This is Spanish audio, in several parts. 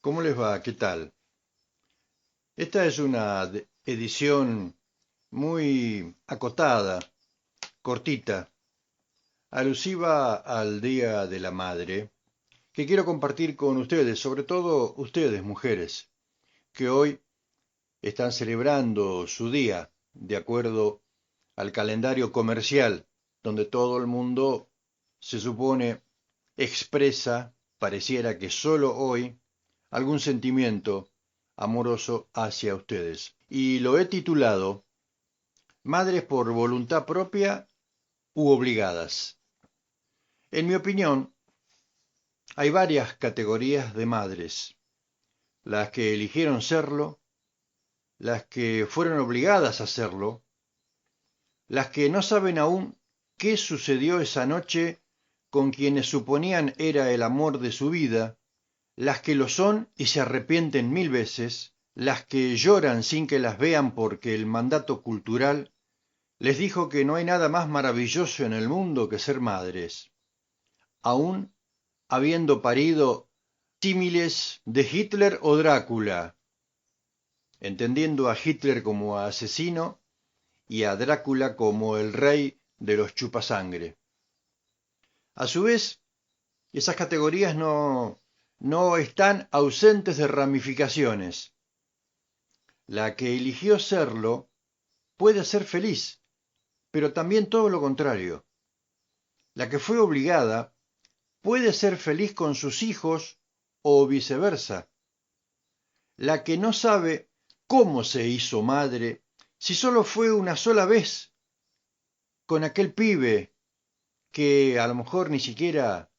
¿Cómo les va? ¿Qué tal? Esta es una edición muy acotada, cortita, alusiva al Día de la Madre, que quiero compartir con ustedes, sobre todo ustedes, mujeres, que hoy están celebrando su día de acuerdo al calendario comercial, donde todo el mundo se supone expresa, pareciera que solo hoy, algún sentimiento amoroso hacia ustedes. Y lo he titulado Madres por voluntad propia u obligadas. En mi opinión, hay varias categorías de madres, las que eligieron serlo, las que fueron obligadas a serlo, las que no saben aún qué sucedió esa noche con quienes suponían era el amor de su vida, las que lo son y se arrepienten mil veces, las que lloran sin que las vean porque el mandato cultural les dijo que no hay nada más maravilloso en el mundo que ser madres, aún habiendo parido símiles de Hitler o Drácula, entendiendo a Hitler como asesino y a Drácula como el rey de los chupasangre. A su vez, esas categorías no están ausentes de ramificaciones. La que eligió serlo puede ser feliz, pero también todo lo contrario. La que fue obligada puede ser feliz con sus hijos o viceversa. La que no sabe cómo se hizo madre, si solo fue una sola vez con aquel pibe que a lo mejor ni siquiera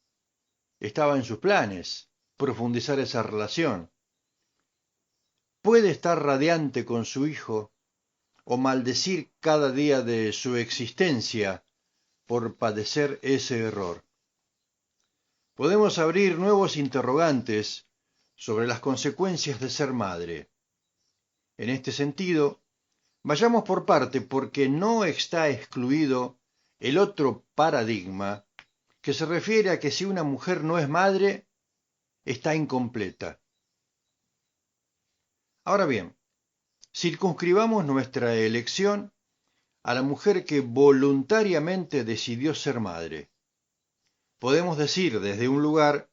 estaba en sus planes profundizar esa relación. Puede estar radiante con su hijo o maldecir cada día de su existencia por padecer ese error. Podemos abrir nuevos interrogantes sobre las consecuencias de ser madre. En este sentido, vayamos por parte porque no está excluido el otro paradigma que se refiere a que si una mujer no es madre, está incompleta. Ahora bien, circunscribamos nuestra elección a la mujer que voluntariamente decidió ser madre. Podemos decir desde un lugar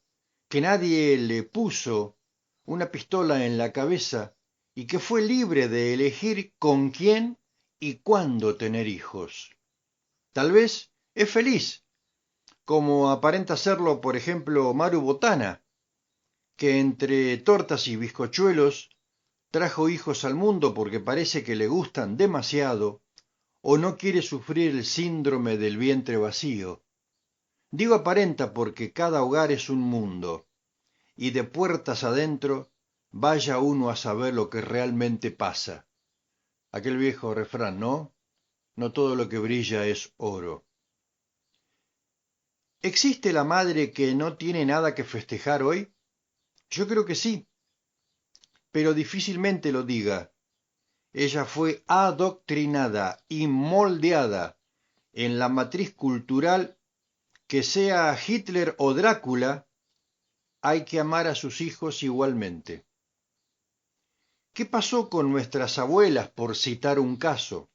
que nadie le puso una pistola en la cabeza y que fue libre de elegir con quién y cuándo tener hijos. Tal vez es feliz, como aparenta serlo, por ejemplo, Maru Botana, que entre tortas y bizcochuelos trajo hijos al mundo porque parece que le gustan demasiado o no quiere sufrir el síndrome del vientre vacío. Digo aparenta porque cada hogar es un mundo, y de puertas adentro vaya uno a saber lo que realmente pasa. Aquel viejo refrán, ¿no? No todo lo que brilla es oro. ¿Existe la madre que no tiene nada que festejar hoy? Yo creo que sí, pero difícilmente lo diga. Ella fue adoctrinada y moldeada en la matriz cultural que sea Hitler o Drácula, hay que amar a sus hijos igualmente. ¿Qué pasó con nuestras abuelas, por citar un caso?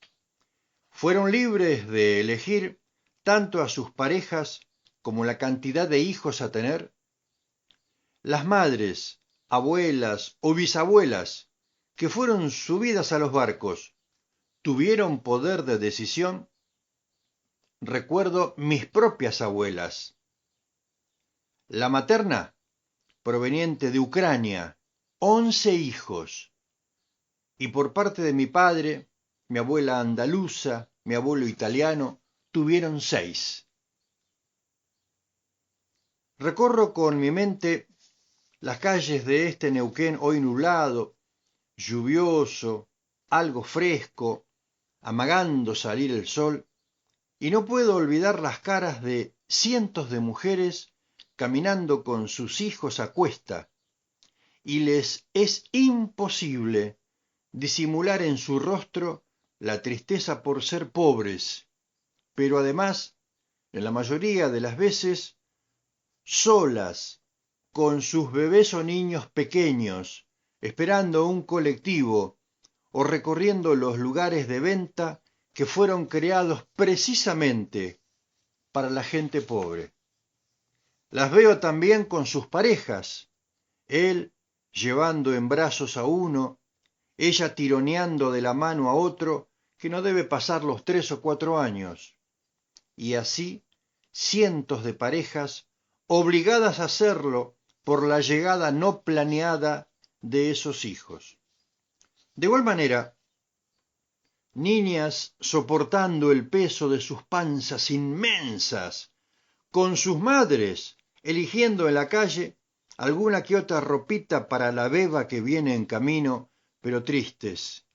Fueron libres de elegir tanto a sus parejas como la cantidad de hijos a tener. Las madres, abuelas o bisabuelas que fueron subidas a los barcos, ¿tuvieron poder de decisión? Recuerdo mis propias abuelas. La materna, proveniente de Ucrania, 11 hijos. Y por parte de mi padre, mi abuela andaluza, mi abuelo italiano, tuvieron 6. Recorro con mi mente las calles de este Neuquén hoy nublado, lluvioso, algo fresco, amagando salir el sol, y no puedo olvidar las caras de cientos de mujeres caminando con sus hijos a cuesta, y les es imposible disimular en su rostro la tristeza por ser pobres, pero además, en la mayoría de las veces, solas, con sus bebés o niños pequeños, esperando un colectivo o recorriendo los lugares de venta que fueron creados precisamente para la gente pobre. Las veo también con sus parejas, él llevando en brazos a uno, ella tironeando de la mano a otro que no debe pasar los 3 o 4 años, y así cientos de parejas obligadas a hacerlo por la llegada no planeada de esos hijos. De igual manera, niñas soportando el peso de sus panzas inmensas, con sus madres eligiendo en la calle alguna que otra ropita para la beba que viene en camino, pero tristes,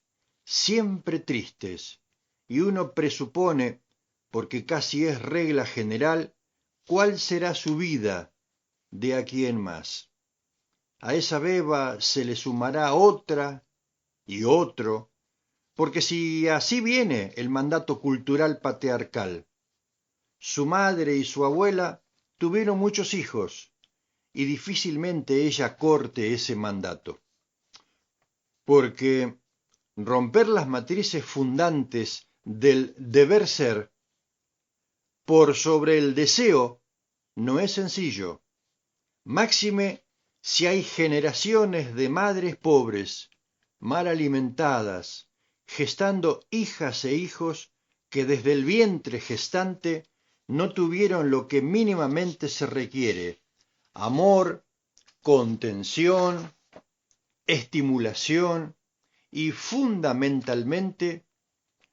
siempre tristes, y uno presupone, porque casi es regla general, cuál será su vida de aquí en más. A esa beba se le sumará otra y otro, porque si así viene el mandato cultural patriarcal, su madre y su abuela tuvieron muchos hijos, y difícilmente ella corte ese mandato, porque romper las matrices fundantes del deber ser por sobre el deseo no es sencillo, máxime si hay generaciones de madres pobres, mal alimentadas, gestando hijas e hijos que desde el vientre gestante no tuvieron lo que mínimamente se requiere: amor, contención, estimulación y fundamentalmente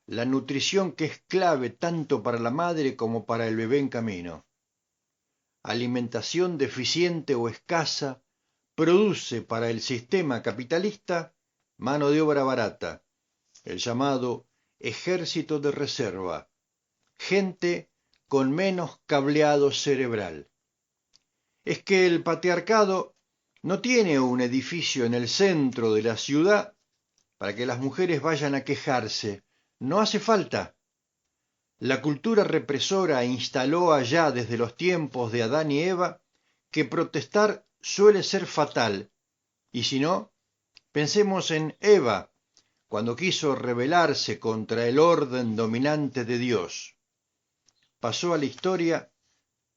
la nutrición, que es clave tanto para la madre como para el bebé en camino. Alimentación deficiente o escasa produce para el sistema capitalista mano de obra barata, el llamado ejército de reserva, gente con menos cableado cerebral. Es que el patriarcado no tiene un edificio en el centro de la ciudad para que las mujeres vayan a quejarse. No hace falta. La cultura represora instaló allá desde los tiempos de Adán y Eva que protestar suele ser fatal, y si no, pensemos en Eva, cuando quiso rebelarse contra el orden dominante de Dios. Pasó a la historia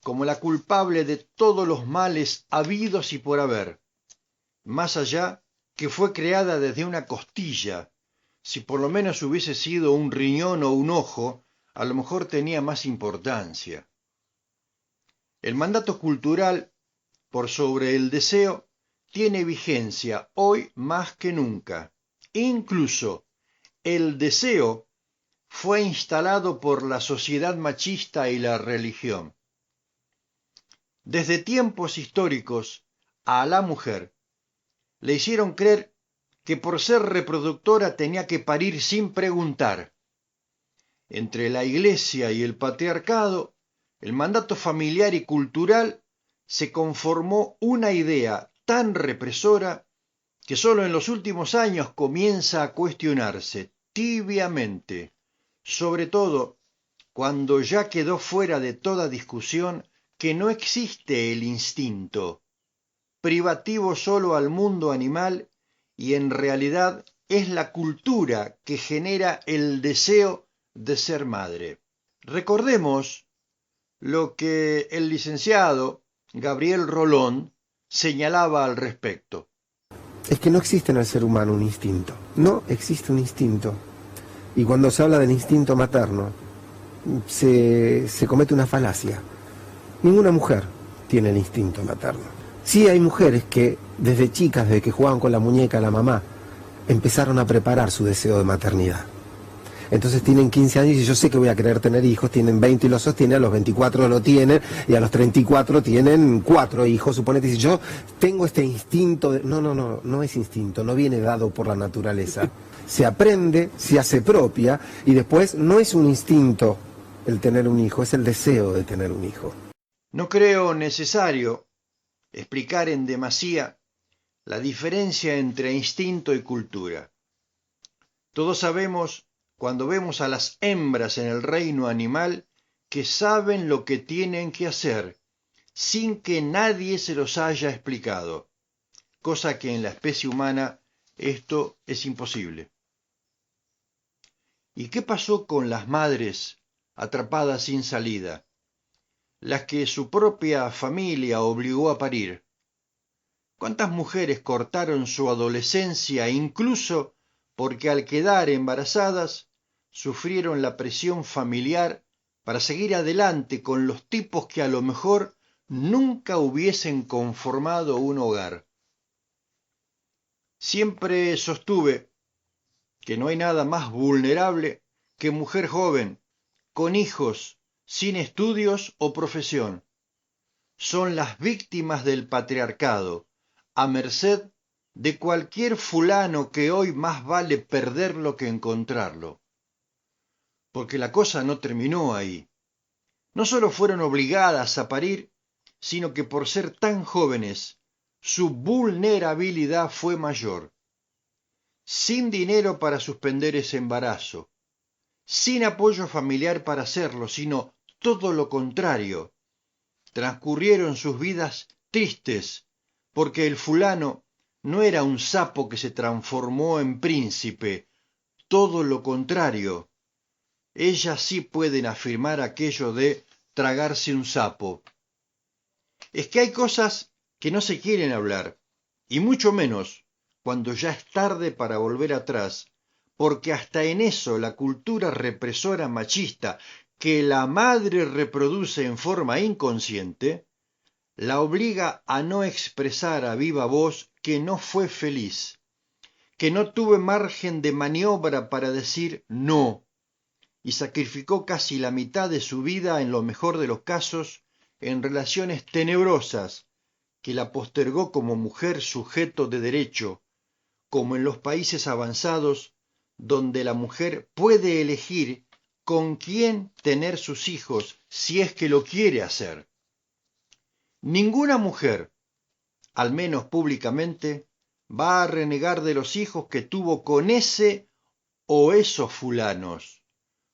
como la culpable de todos los males habidos y por haber, más allá que fue creada desde una costilla. Si por lo menos hubiese sido un riñón o un ojo, a lo mejor tenía más importancia. El mandato cultural por sobre el deseo tiene vigencia hoy más que nunca. Incluso el deseo fue instalado por la sociedad machista y la religión. Desde tiempos históricos a la mujer le hicieron creer que por ser reproductora tenía que parir sin preguntar. Entre la Iglesia y el patriarcado, el mandato familiar y cultural, se conformó una idea tan represora que solo en los últimos años comienza a cuestionarse tibiamente, sobre todo cuando ya quedó fuera de toda discusión que no existe el instinto, privativo solo al mundo animal, y en realidad es la cultura que genera el deseo de ser madre. Recordemos lo que el licenciado Gabriel Rolón señalaba al respecto. Es que no existe en el ser humano un instinto. No existe un instinto. Y cuando se habla del instinto materno, se comete una falacia. Ninguna mujer tiene el instinto materno. Sí hay mujeres que desde chicas, desde que jugaban con la muñeca, la mamá, empezaron a preparar su deseo de maternidad. Entonces tienen 15 años y yo sé que voy a querer tener hijos, tienen 20 y lo sostienen, a los 24 lo tienen y a los 34 tienen 4 hijos. Suponete, si yo tengo este instinto de... No es instinto, no viene dado por la naturaleza. Se aprende, se hace propia y después no es un instinto el tener un hijo, es el deseo de tener un hijo. No creo necesario explicar en demasía la diferencia entre instinto y cultura. Todos sabemos, cuando vemos a las hembras en el reino animal, que saben lo que tienen que hacer, sin que nadie se los haya explicado, cosa que en la especie humana esto es imposible. ¿Y qué pasó con las madres atrapadas sin salida, las que su propia familia obligó a parir? ¿Cuántas mujeres cortaron su adolescencia incluso porque al quedar embarazadas sufrieron la presión familiar para seguir adelante con los tipos que a lo mejor nunca hubiesen conformado un hogar? Siempre sostuve que no hay nada más vulnerable que mujer joven, con hijos, sin estudios o profesión. Son las víctimas del patriarcado, a merced de cualquier fulano que hoy más vale perderlo que encontrarlo. Porque la cosa no terminó ahí. No solo fueron obligadas a parir, sino que por ser tan jóvenes, su vulnerabilidad fue mayor. Sin dinero para suspender ese embarazo, sin apoyo familiar para hacerlo, sino todo lo contrario, transcurrieron sus vidas tristes, porque el fulano no era un sapo que se transformó en príncipe, todo lo contrario. Ellas sí pueden afirmar aquello de tragarse un sapo. Es que hay cosas que no se quieren hablar, y mucho menos cuando ya es tarde para volver atrás, porque hasta en eso la cultura represora machista que la madre reproduce en forma inconsciente, la obliga a no expresar a viva voz que no fue feliz, que no tuvo margen de maniobra para decir no, y sacrificó casi la mitad de su vida, en lo mejor de los casos, en relaciones tenebrosas, que la postergó como mujer sujeto de derecho, como en los países avanzados, donde la mujer puede elegir con quién tener sus hijos si es que lo quiere hacer. Ninguna mujer, al menos públicamente, va a renegar de los hijos que tuvo con ese o esos fulanos,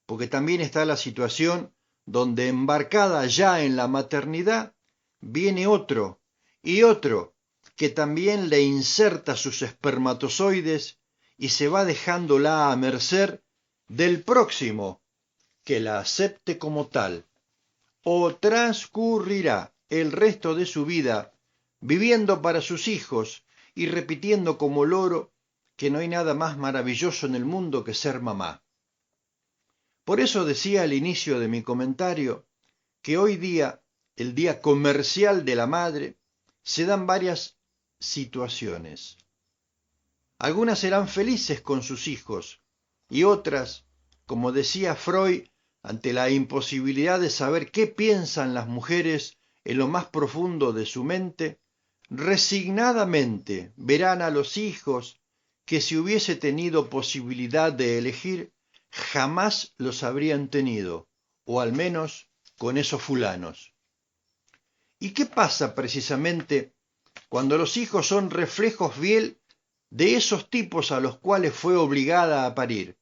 porque también está la situación donde embarcada ya en la maternidad viene otro y otro que también le inserta sus espermatozoides y se va dejándola a merced del próximo que la acepte como tal, o transcurrirá el resto de su vida viviendo para sus hijos y repitiendo como loro que no hay nada más maravilloso en el mundo que ser mamá. Por eso decía al inicio de mi comentario que hoy día, el Día Comercial de la Madre, se dan varias situaciones. Algunas serán felices con sus hijos y otras, como decía Freud, ante la imposibilidad de saber qué piensan las mujeres en lo más profundo de su mente, resignadamente verán a los hijos que si hubiese tenido posibilidad de elegir, jamás los habrían tenido, o al menos con esos fulanos. ¿Y qué pasa precisamente cuando los hijos son reflejos fiel de esos tipos a los cuales fue obligada a parir,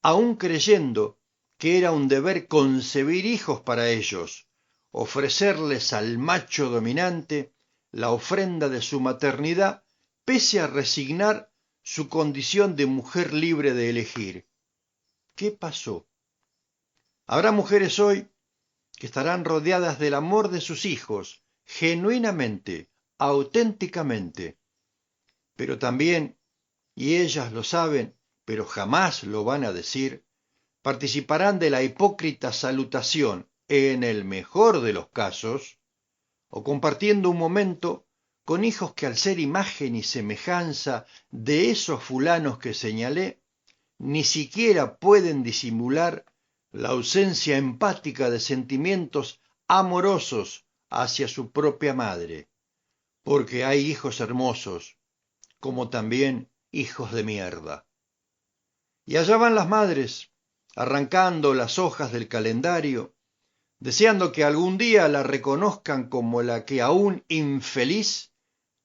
aun creyendo que era un deber concebir hijos para ellos, ofrecerles al macho dominante la ofrenda de su maternidad, pese a resignar su condición de mujer libre de elegir? ¿Qué pasó? Habrá mujeres hoy que estarán rodeadas del amor de sus hijos, genuinamente, auténticamente, pero también, y ellas lo saben, pero jamás lo van a decir, participarán de la hipócrita salutación, en el mejor de los casos, o compartiendo un momento con hijos que al ser imagen y semejanza de esos fulanos que señalé, ni siquiera pueden disimular la ausencia empática de sentimientos amorosos hacia su propia madre, porque hay hijos hermosos, como también hijos de mierda. Y allá van las madres, arrancando las hojas del calendario, deseando que algún día la reconozcan como la que aún infeliz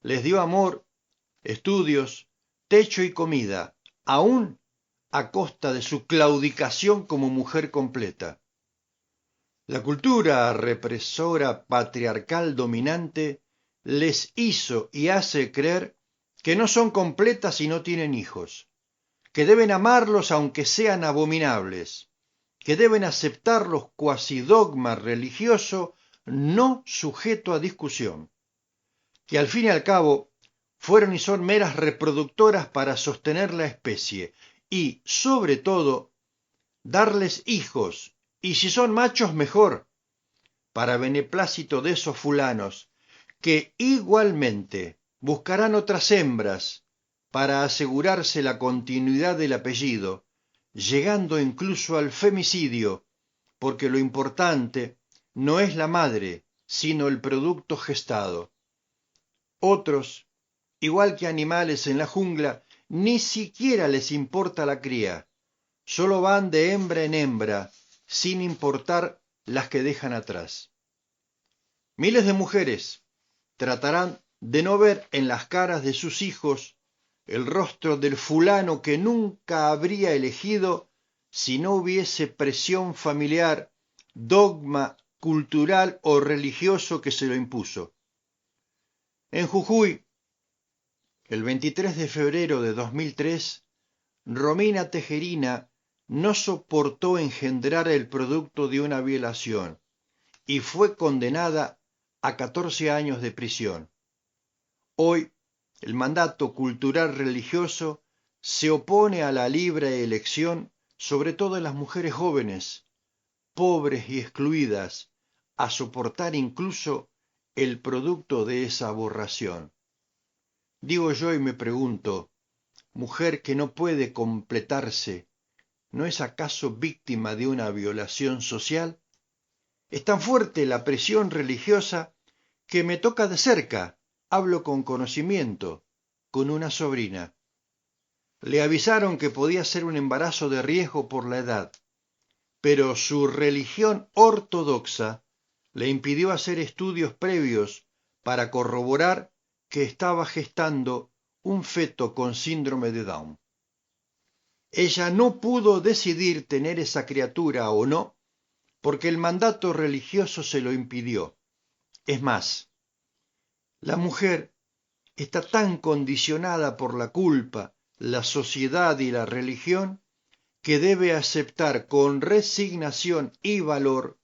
les dio amor, estudios, techo y comida, aún a costa de su claudicación como mujer completa. La cultura represora patriarcal dominante les hizo y hace creer que no son completas si no tienen hijos, que deben amarlos aunque sean abominables, que deben aceptarlos cuasi dogma religioso no sujeto a discusión, que al fin y al cabo fueron y son meras reproductoras para sostener la especie y, sobre todo, darles hijos, y si son machos mejor, para beneplácito de esos fulanos, que igualmente buscarán otras hembras para asegurarse la continuidad del apellido, llegando incluso al femicidio, porque lo importante no es la madre, sino el producto gestado. Otros, igual que animales en la jungla, ni siquiera les importa la cría, solo van de hembra en hembra, sin importar las que dejan atrás. Miles de mujeres tratarán de no ver en las caras de sus hijos el rostro del fulano que nunca habría elegido si no hubiese presión familiar, dogma cultural o religioso que se lo impuso. En Jujuy, el 23 de febrero de 2003, Romina Tejerina no soportó engendrar el producto de una violación y fue condenada a 14 años de prisión. Hoy, el mandato cultural religioso se opone a la libre elección, sobre todo en las mujeres jóvenes, pobres y excluidas, a soportar incluso el producto de esa aberración. Digo yo y me pregunto, mujer que no puede completarse, ¿no es acaso víctima de una violación social? Es tan fuerte la presión religiosa que me toca de cerca, hablo con conocimiento, con una sobrina. Le avisaron que podía ser un embarazo de riesgo por la edad, pero su religión ortodoxa le impidió hacer estudios previos para corroborar que estaba gestando un feto con síndrome de Down. Ella no pudo decidir tener esa criatura o no, porque el mandato religioso se lo impidió. Es más, la mujer está tan condicionada por la culpa, la sociedad y la religión que debe aceptar con resignación y valor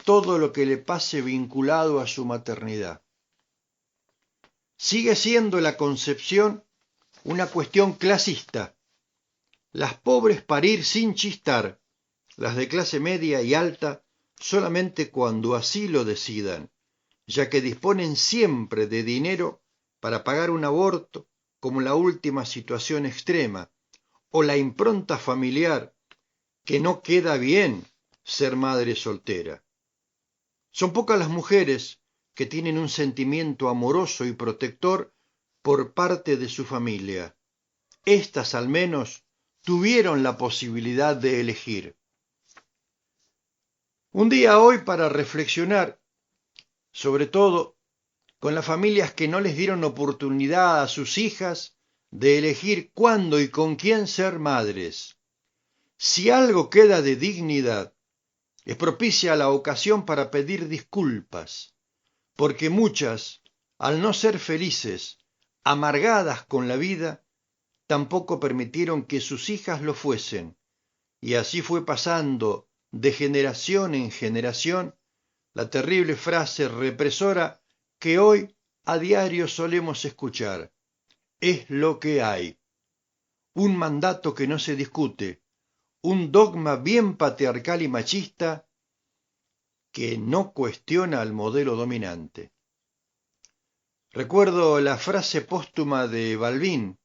todo lo que le pase vinculado a su maternidad. Sigue siendo la concepción una cuestión clasista. Las pobres parir sin chistar, las de clase media y alta solamente cuando así lo decidan, ya que disponen siempre de dinero para pagar un aborto como la última situación extrema, o la impronta familiar, que no queda bien ser madre soltera. Son pocas las mujeres que tienen un sentimiento amoroso y protector por parte de su familia. Estas al menos tuvieron la posibilidad de elegir. Un día hoy para reflexionar, sobre todo con las familias que no les dieron oportunidad a sus hijas de elegir cuándo y con quién ser madres. Si algo queda de dignidad, es propicia la ocasión para pedir disculpas, porque muchas, al no ser felices, amargadas con la vida, tampoco permitieron que sus hijas lo fuesen, y así fue pasando de generación en generación la terrible frase represora que hoy a diario solemos escuchar: es lo que hay. Un mandato que no se discute, un dogma bien patriarcal y machista que no cuestiona al modelo dominante. Recuerdo la frase póstuma de Balbín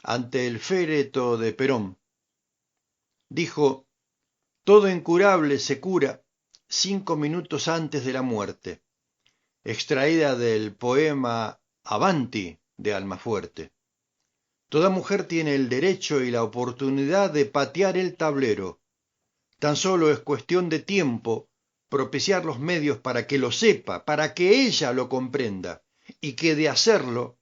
ante el féretro de Perón. Dijo: todo incurable se cura 5 minutos antes de la muerte, extraída del poema Avanti de Almafuerte. Toda mujer tiene el derecho y la oportunidad de patear el tablero. Tan solo es cuestión de tiempo propiciar los medios para que lo sepa, para que ella lo comprenda, y que de hacerlo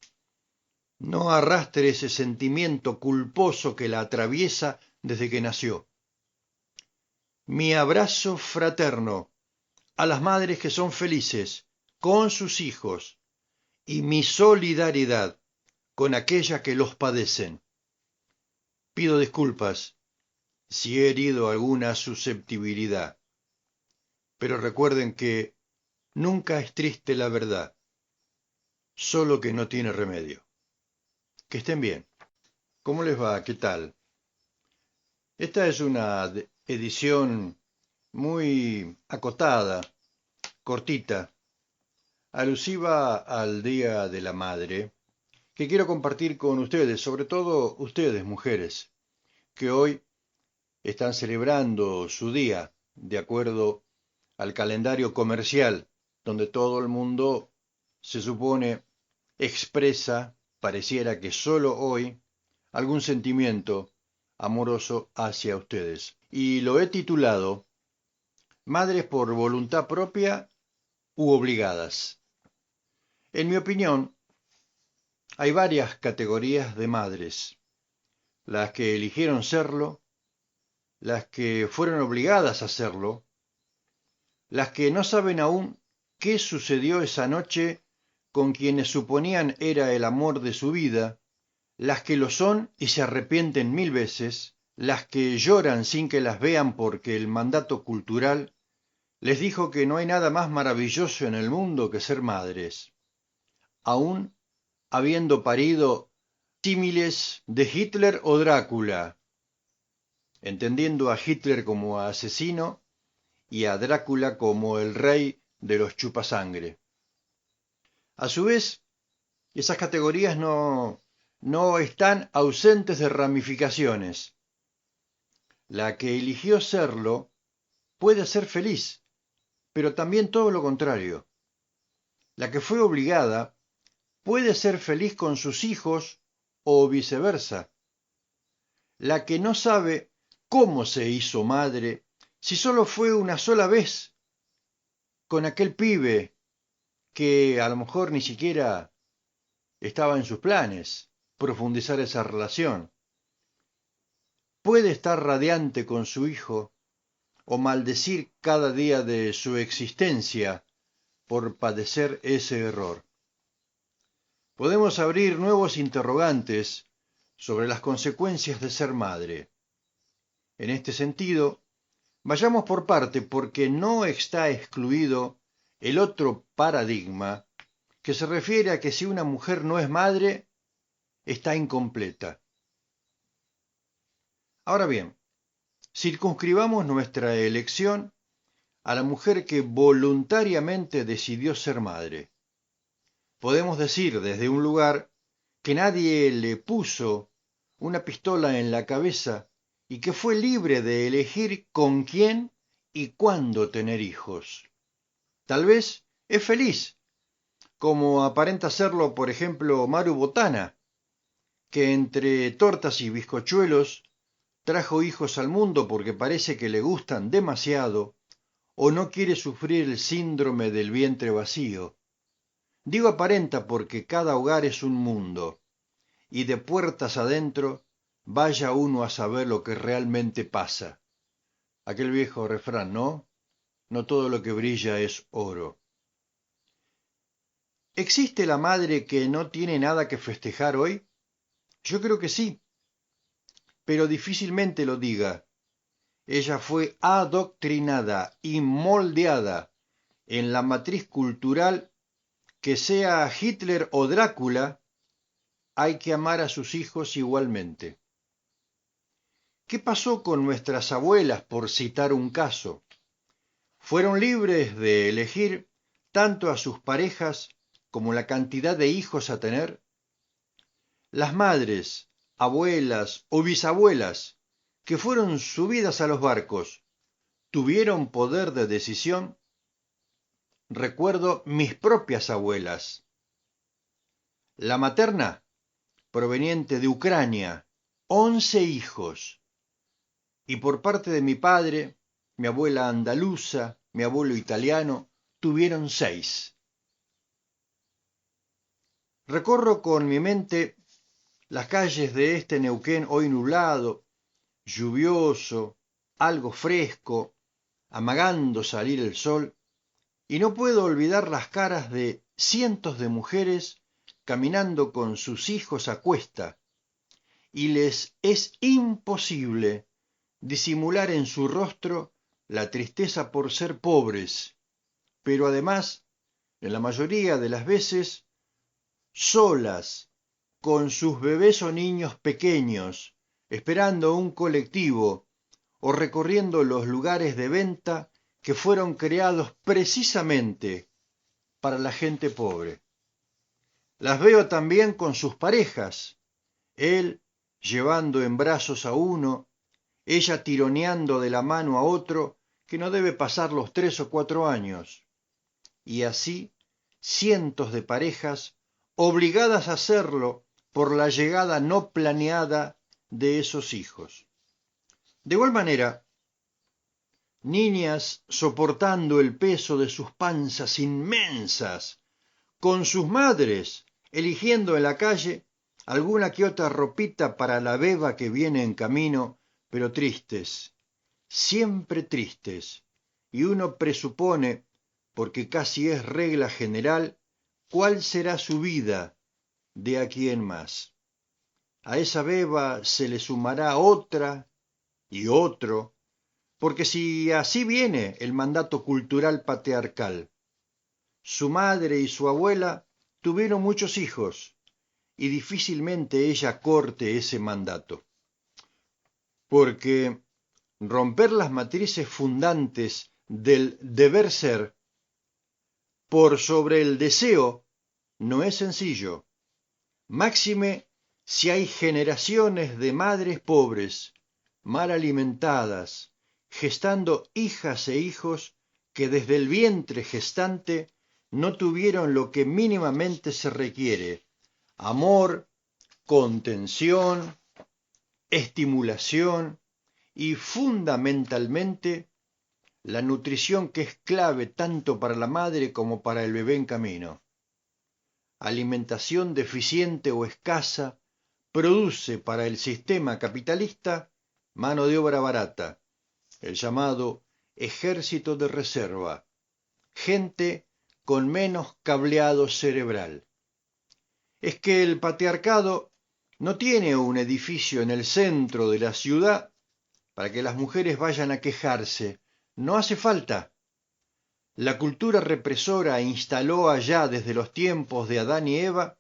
no arrastre ese sentimiento culposo que la atraviesa desde que nació. Mi abrazo fraterno a las madres que son felices con sus hijos y mi solidaridad con aquellas que los padecen. Pido disculpas si he herido alguna susceptibilidad, pero recuerden que nunca es triste la verdad, solo que no tiene remedio. Que estén bien. ¿Cómo les va? ¿Qué tal? Esta es una edición muy acotada, cortita, alusiva al Día de la Madre, que quiero compartir con ustedes, sobre todo ustedes, mujeres, que hoy están celebrando su día de acuerdo al calendario comercial, donde todo el mundo se supone expresa, pareciera que solo hoy, algún sentimiento amoroso hacia ustedes. Y lo he titulado Madres por voluntad propia u obligadas. En mi opinión, hay varias categorías de madres, las que eligieron serlo, las que fueron obligadas a serlo, las que no saben aún qué sucedió esa noche con quienes suponían era el amor de su vida, las que lo son y se arrepienten 1000 veces, las que lloran sin que las vean porque el mandato cultural les dijo que no hay nada más maravilloso en el mundo que ser madres, aún habiendo parido símiles de Hitler o Drácula, entendiendo a Hitler como asesino y a Drácula como el rey de los chupasangre. A su vez, esas categorías no están ausentes de ramificaciones. La que eligió serlo puede ser feliz, pero también todo lo contrario. La que fue obligada puede ser feliz con sus hijos o viceversa. La que no sabe cómo se hizo madre, si solo fue una sola vez con aquel pibe que a lo mejor ni siquiera estaba en sus planes profundizar esa relación. Puede estar radiante con su hijo o maldecir cada día de su existencia por padecer ese error. Podemos abrir nuevos interrogantes sobre las consecuencias de ser madre. En este sentido, vayamos por parte porque no está excluido el otro paradigma que se refiere a que si una mujer no es madre, está incompleta. Ahora bien, circunscribamos nuestra elección a la mujer que voluntariamente decidió ser madre. Podemos decir desde un lugar que nadie le puso una pistola en la cabeza y que fue libre de elegir con quién y cuándo tener hijos. Tal vez es feliz, como aparenta serlo, por ejemplo, Maru Botana, que entre tortas y bizcochuelos trajo hijos al mundo porque parece que le gustan demasiado o no quiere sufrir el síndrome del vientre vacío. Digo aparenta porque cada hogar es un mundo, y de puertas adentro vaya uno a saber lo que realmente pasa. Aquel viejo refrán, ¿no? No todo lo que brilla es oro. ¿Existe la madre que no tiene nada que festejar hoy? Yo creo que sí, pero difícilmente lo diga. Ella fue adoctrinada y moldeada en la matriz cultural que sea Hitler o Drácula, hay que amar a sus hijos igualmente. ¿Qué pasó con nuestras abuelas, por citar un caso? Fueron libres de elegir tanto a sus parejas como la cantidad de hijos a tener. Las madres, abuelas o bisabuelas que fueron subidas a los barcos, ¿tuvieron poder de decisión? Recuerdo mis propias abuelas. La materna, proveniente de Ucrania, 11 hijos. Y por parte de mi padre, mi abuela andaluza, mi abuelo italiano, tuvieron 6. Recorro con mi mente las calles de este Neuquén hoy nublado, lluvioso, algo fresco, amagando salir el sol, Y no puedo olvidar las caras de cientos de mujeres caminando con sus hijos a cuesta, y les es imposible disimular en su rostro la tristeza por ser pobres, pero además, en la mayoría de las veces, solas, con sus bebés o niños pequeños, esperando un colectivo o recorriendo los lugares de venta que fueron creados precisamente para la gente pobre. Las veo también con sus parejas, él llevando en brazos a uno, ella tironeando de la mano a otro que no debe pasar los 3 o 4 años, y así cientos de parejas obligadas a hacerlo por la llegada no planeada de esos hijos. De igual manera, niñas soportando el peso de sus panzas inmensas, con sus madres eligiendo en la calle alguna que otra ropita para la beba que viene en camino, pero tristes, siempre tristes, y uno presupone, porque casi es regla general, cuál será su vida de aquí en más. A esa beba se le sumará otra y otro, porque si así viene el mandato cultural patriarcal, su madre y su abuela tuvieron muchos hijos, y difícilmente ella corte ese mandato. Porque romper las matrices fundantes del deber ser por sobre el deseo no es sencillo, máxime si hay generaciones de madres pobres, mal alimentadas, gestando hijas e hijos que desde el vientre gestante no tuvieron lo que mínimamente se requiere: amor, contención, estimulación y fundamentalmente la nutrición, que es clave tanto para la madre como para el bebé en camino. Alimentación deficiente o escasa produce para el sistema capitalista mano de obra barata, el llamado ejército de reserva, gente con menos cableado cerebral. Es que el patriarcado no tiene un edificio en el centro de la ciudad para que las mujeres vayan a quejarse. No hace falta. La cultura represora instaló allá desde los tiempos de Adán y Eva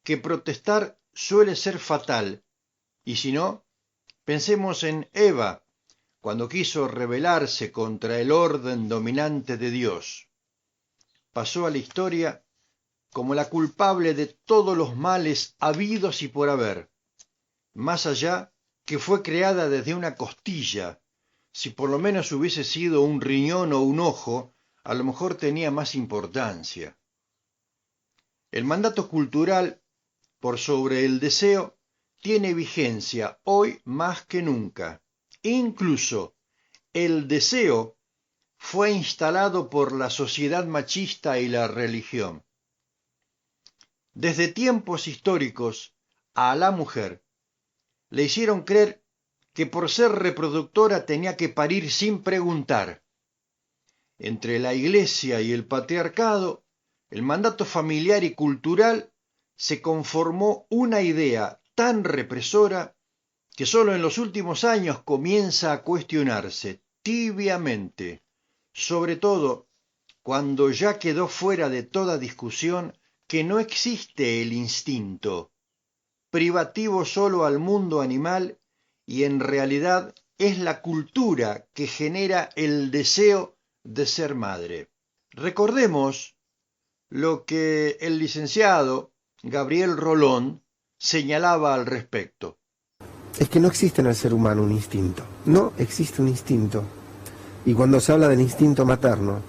que protestar suele ser fatal. Y si no, pensemos en Eva, cuando quiso rebelarse contra el orden dominante de Dios. Pasó a la historia como la culpable de todos los males habidos y por haber, más allá que fue creada desde una costilla. Si por lo menos hubiese sido un riñón o un ojo, a lo mejor tenía más importancia. El mandato cultural por sobre el deseo tiene vigencia hoy más que nunca. Incluso el deseo fue instalado por la sociedad machista y la religión. Desde tiempos históricos a la mujer le hicieron creer que por ser reproductora tenía que parir sin preguntar. Entre la Iglesia y el patriarcado, el mandato familiar y cultural, se conformó una idea tan represora que solo en los últimos años comienza a cuestionarse tibiamente, sobre todo cuando ya quedó fuera de toda discusión que no existe el instinto, privativo solo al mundo animal, y en realidad es la cultura que genera el deseo de ser madre. Recordemos lo que el licenciado Gabriel Rolón señalaba al respecto. Es que no existe en el ser humano un instinto. No existe un instinto. Y cuando se habla del instinto materno,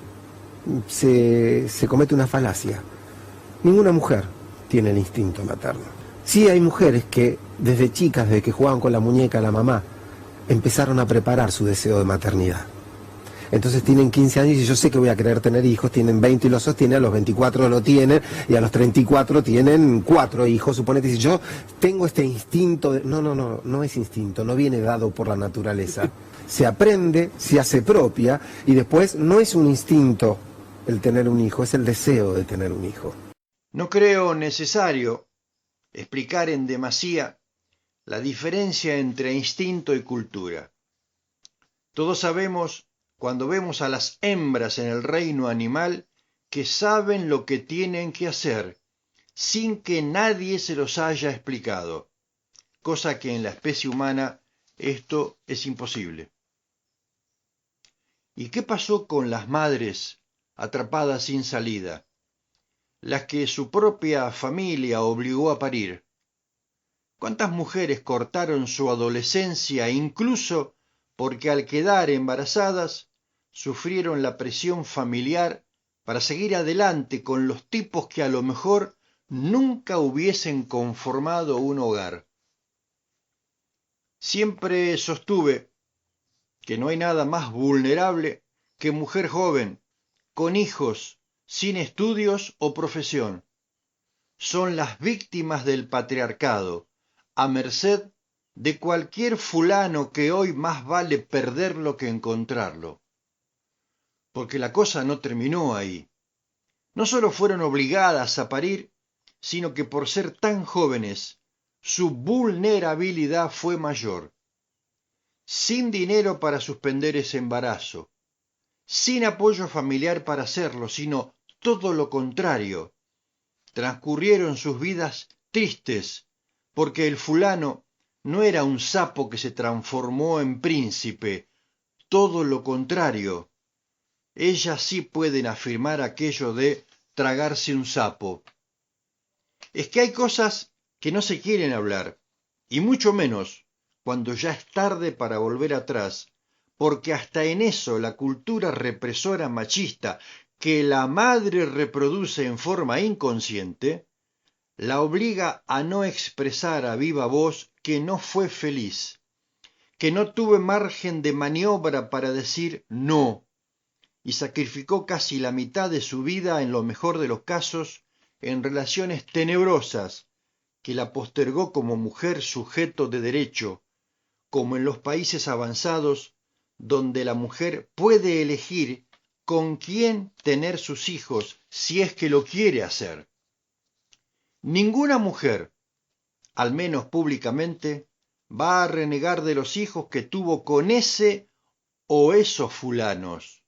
se comete una falacia. Ninguna mujer tiene el instinto materno. Sí hay mujeres que desde chicas, desde que jugaban con la muñeca de la mamá, empezaron a preparar su deseo de maternidad. Entonces tienen 15 años y yo sé que voy a querer tener hijos, tienen 20 y lo sostienen, a los 24 lo tienen y a los 34 tienen 4 hijos. Suponete, si yo tengo este instinto de... No es instinto, no viene dado por la naturaleza. Se aprende, se hace propia y después no es un instinto el tener un hijo, es el deseo de tener un hijo. No creo necesario explicar en demasía la diferencia entre instinto y cultura. Todos sabemos, cuando vemos a las hembras en el reino animal, que saben lo que tienen que hacer, sin que nadie se los haya explicado, cosa que en la especie humana esto es imposible. ¿Y qué pasó con las madres atrapadas sin salida, las que su propia familia obligó a parir? ¿Cuántas mujeres cortaron su adolescencia incluso porque al quedar embarazadas sufrieron la presión familiar para seguir adelante con los tipos que a lo mejor nunca hubiesen conformado un hogar? Siempre sostuve que no hay nada más vulnerable que mujer joven, con hijos, sin estudios o profesión. Son las víctimas del patriarcado, a merced de cualquier fulano que hoy más vale perderlo que encontrarlo. Porque la cosa no terminó ahí. No solo fueron obligadas a parir, sino que por ser tan jóvenes, su vulnerabilidad fue mayor. Sin dinero para suspender ese embarazo, sin apoyo familiar para hacerlo, sino todo lo contrario. Transcurrieron sus vidas tristes, porque el fulano no era un sapo que se transformó en príncipe, todo lo contrario. Ellas sí pueden afirmar aquello de tragarse un sapo. Es que hay cosas que no se quieren hablar, y mucho menos cuando ya es tarde para volver atrás, porque hasta en eso la cultura represora machista que la madre reproduce en forma inconsciente, la obliga a no expresar a viva voz que no fue feliz, que no tuvo margen de maniobra para decir no, y sacrificó casi la mitad de su vida, en lo mejor de los casos, en relaciones tenebrosas, que la postergó como mujer sujeto de derecho, como en los países avanzados, donde la mujer puede elegir con quién tener sus hijos si es que lo quiere hacer. Ninguna mujer, al menos públicamente, va a renegar de los hijos que tuvo con ese o esos fulanos,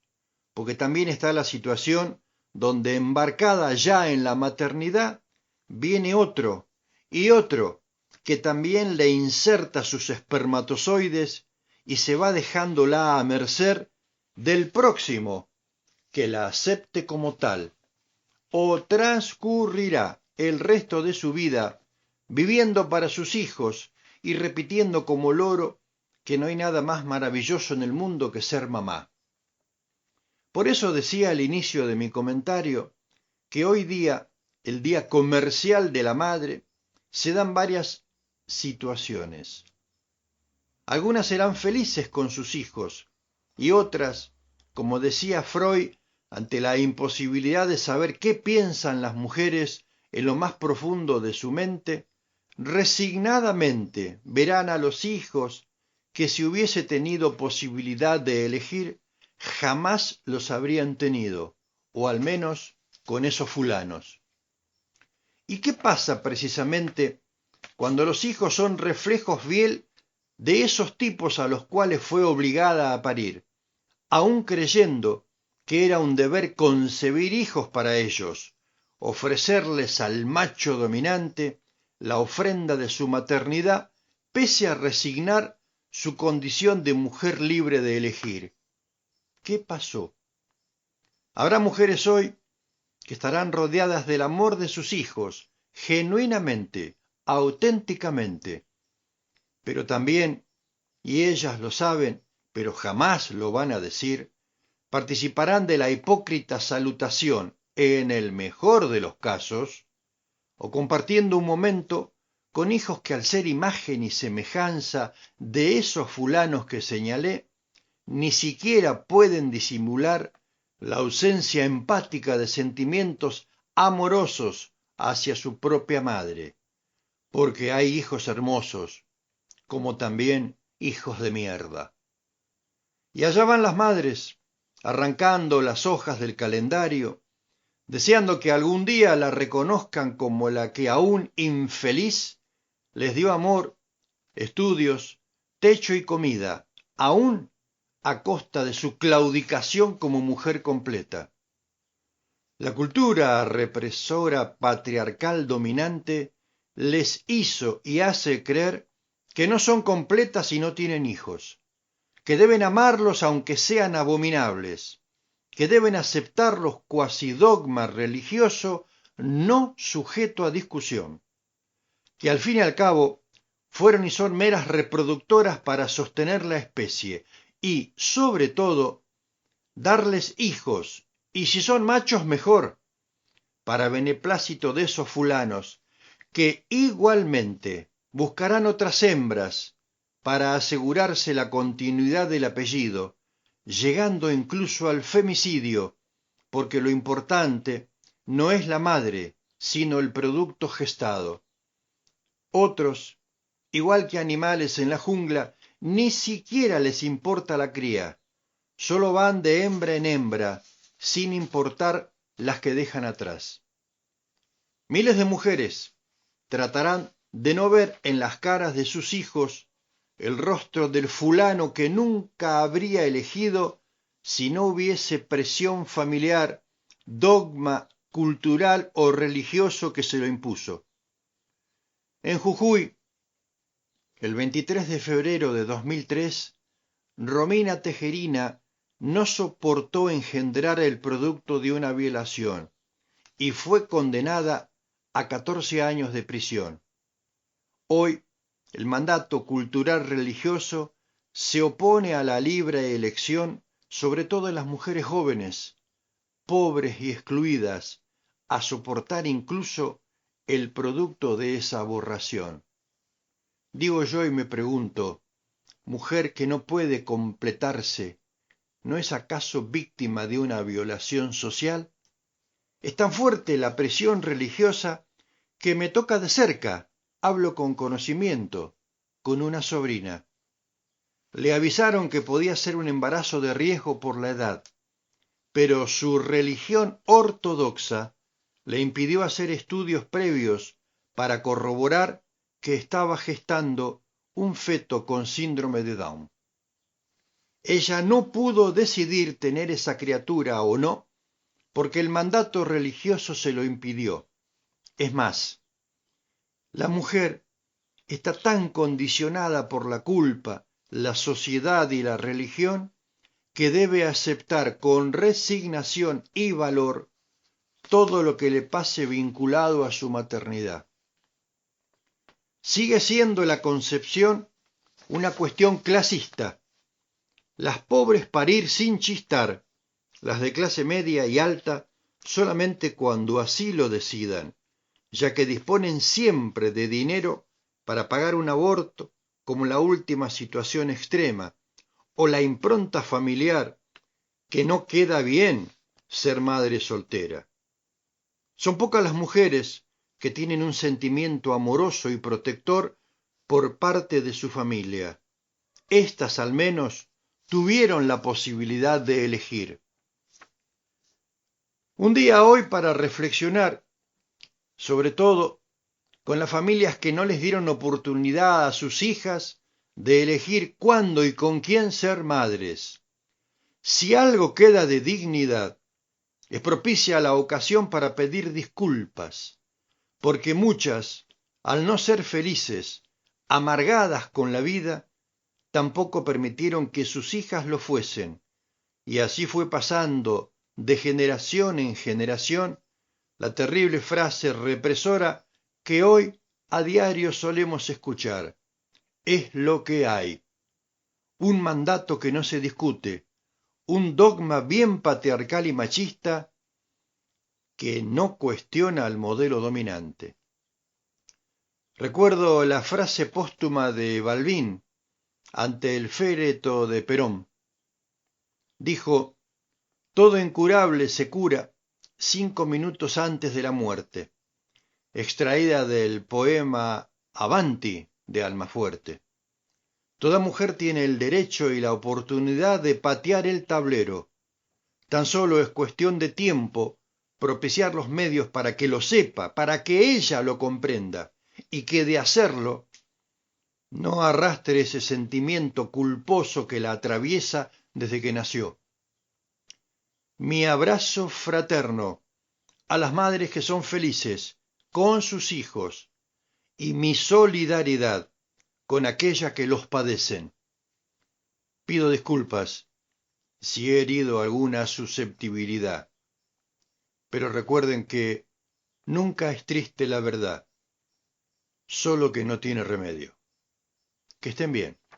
porque también está la situación donde embarcada ya en la maternidad viene otro y otro que también le inserta sus espermatozoides y se va dejándola a merced del próximo que la acepte como tal, o transcurrirá el resto de su vida viviendo para sus hijos y repitiendo como loro que no hay nada más maravilloso en el mundo que ser mamá. Por eso decía al inicio de mi comentario que hoy día, el día comercial de la madre, se dan varias situaciones. Algunas serán felices con sus hijos y otras, como decía Freud, ante la imposibilidad de saber qué piensan las mujeres en lo más profundo de su mente, resignadamente verán a los hijos que si hubiese tenido posibilidad de elegir, jamás los habrían tenido, o al menos con esos fulanos. ¿Y qué pasa precisamente cuando los hijos son reflejos fiel de esos tipos a los cuales fue obligada a parir, aun creyendo que era un deber concebir hijos para ellos, ofrecerles al macho dominante la ofrenda de su maternidad, pese a resignar su condición de mujer libre de elegir? ¿Qué pasó? Habrá mujeres hoy que estarán rodeadas del amor de sus hijos, genuinamente, auténticamente, pero también, y ellas lo saben, pero jamás lo van a decir, participarán de la hipócrita salutación, en el mejor de los casos, o compartiendo un momento con hijos que al ser imagen y semejanza de esos fulanos que señalé, ni siquiera pueden disimular la ausencia empática de sentimientos amorosos hacia su propia madre, porque hay hijos hermosos, como también hijos de mierda. Y allá van las madres, arrancando las hojas del calendario, deseando que algún día la reconozcan como la que aún infeliz les dio amor, estudios, techo y comida, aún a costa de su claudicación como mujer completa. La cultura represora patriarcal dominante les hizo y hace creer que no son completas si no tienen hijos, que deben amarlos aunque sean abominables, que deben aceptarlos cuasi dogma religioso no sujeto a discusión, que al fin y al cabo fueron y son meras reproductoras para sostener la especie y, sobre todo, darles hijos, y si son machos mejor, para beneplácito de esos fulanos, que igualmente buscarán otras hembras para asegurarse la continuidad del apellido, llegando incluso al femicidio, porque lo importante no es la madre, sino el producto gestado. Otros, igual que animales en la jungla, ni siquiera les importa la cría, solo van de hembra en hembra, sin importar las que dejan atrás. Miles de mujeres tratarán de no ver en las caras de sus hijos el rostro del fulano que nunca habría elegido si no hubiese presión familiar, dogma cultural o religioso que se lo impuso. En Jujuy, el 23 de febrero de 2003, Romina Tejerina no soportó engendrar el producto de una violación y fue condenada a 14 años de prisión. Hoy, el mandato cultural religioso se opone a la libre elección, sobre todo en las mujeres jóvenes, pobres y excluidas, a soportar incluso el producto de esa aberración. Digo yo y me pregunto, mujer que no puede completarse, ¿no es acaso víctima de una violación social? Es tan fuerte la presión religiosa que me toca de cerca, hablo con conocimiento, con una sobrina. Le avisaron que podía ser un embarazo de riesgo por la edad, pero su religión ortodoxa le impidió hacer estudios previos para corroborar que estaba gestando un feto con síndrome de Down. Ella no pudo decidir tener esa criatura o no, porque el mandato religioso se lo impidió. Es más, la mujer está tan condicionada por la culpa, la sociedad y la religión que debe aceptar con resignación y valor todo lo que le pase vinculado a su maternidad. Sigue siendo la concepción una cuestión clasista. Las pobres parir sin chistar, las de clase media y alta solamente cuando así lo decidan, ya que disponen siempre de dinero para pagar un aborto como la última situación extrema, o la impronta familiar, que no queda bien ser madre soltera. Son pocas las mujeres que tienen un sentimiento amoroso y protector por parte de su familia. Estas al menos tuvieron la posibilidad de elegir. Un día hoy para reflexionar, sobre todo con las familias que no les dieron oportunidad a sus hijas de elegir cuándo y con quién ser madres. Si algo queda de dignidad, es propicia la ocasión para pedir disculpas, porque muchas, al no ser felices, amargadas con la vida, tampoco permitieron que sus hijas lo fuesen, y así fue pasando de generación en generación la terrible frase represora que hoy a diario solemos escuchar: es lo que hay. Un mandato que no se discute, un dogma bien patriarcal y machista que no cuestiona al modelo dominante. Recuerdo la frase póstuma de Balbín ante el féretro de Perón. Dijo: todo incurable se cura 5 minutos antes de la muerte, extraída del poema Avanti de Almafuerte. Toda mujer tiene el derecho y la oportunidad de patear el tablero, Tan solo es cuestión de tiempo propiciar los medios para que lo sepa, para que ella lo comprenda, y que de hacerlo no arrastre ese sentimiento culposo que la atraviesa desde que nació. Mi abrazo fraterno a las madres que son felices con sus hijos y mi solidaridad con aquellas que los padecen. Pido disculpas si he herido alguna susceptibilidad, pero recuerden que nunca es triste la verdad, solo que no tiene remedio. Que estén bien.